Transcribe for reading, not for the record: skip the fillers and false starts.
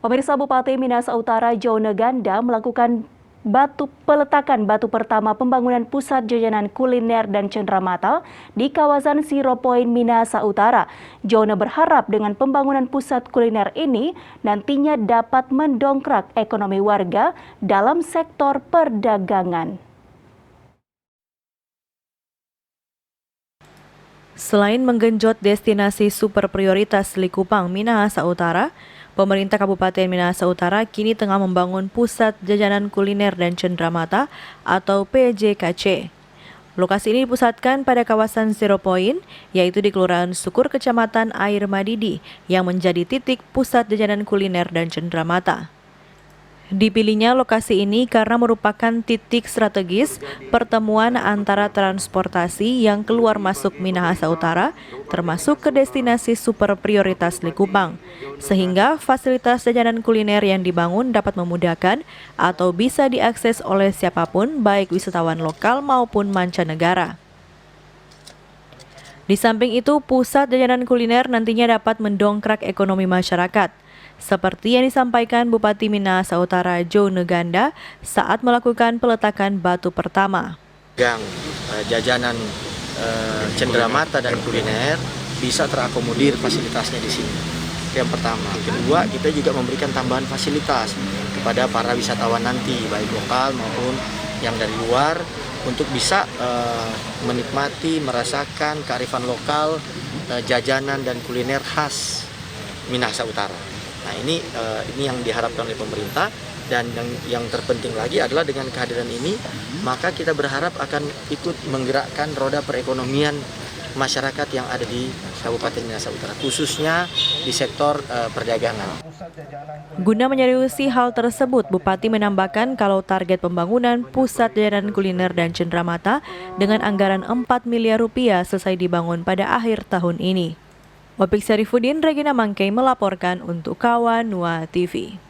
Pemirsa, Bupati Minahasa Utara Jone Ganda melakukan peletakan batu pertama pembangunan pusat jajanan kuliner dan cenderamata di kawasan Zero Point Minahasa Utara. Jone berharap dengan pembangunan pusat kuliner ini nantinya dapat mendongkrak ekonomi warga dalam sektor perdagangan. Selain menggenjot destinasi super prioritas Likupang, Minahasa Utara, pemerintah Kabupaten Minahasa Utara kini tengah membangun Pusat Jajanan Kuliner dan Cenderamata atau PJKC. Lokasi ini dipusatkan pada kawasan Zero Point, yaitu di Kelurahan Sukur, Kecamatan Air Madidi, yang menjadi titik pusat jajanan kuliner dan cenderamata. Dipilihnya lokasi ini karena merupakan titik strategis pertemuan antara transportasi yang keluar masuk Minahasa Utara, termasuk ke destinasi super prioritas Likupang, sehingga fasilitas jajanan kuliner yang dibangun dapat memudahkan atau bisa diakses oleh siapapun, baik wisatawan lokal maupun mancanegara. Di samping itu, pusat jajanan kuliner nantinya dapat mendongkrak ekonomi masyarakat, seperti yang disampaikan Bupati Minahasa Utara Jone Ganda saat melakukan peletakan batu pertama. Jajanan cenderamata dan kuliner bisa terakomodir fasilitasnya di sini. Itu yang pertama. Kedua, kita juga memberikan tambahan fasilitas kepada para wisatawan nanti, baik lokal maupun yang dari luar, untuk bisa menikmati, merasakan kearifan lokal, jajanan dan kuliner khas Minahasa Utara. Nah, ini yang diharapkan oleh pemerintah, dan yang terpenting lagi adalah dengan kehadiran ini maka kita berharap akan ikut menggerakkan roda perekonomian masyarakat yang ada di Kabupaten Minahasa Utara, khususnya di sektor perdagangan. Guna menyeriusi hal tersebut, Bupati menambahkan kalau target pembangunan pusat jajanan kuliner dan cenderamata dengan anggaran 4 miliar rupiah selesai dibangun pada akhir tahun ini. Opik Syarifuddin, Regina Mangkei melaporkan untuk Kawan Nua TV.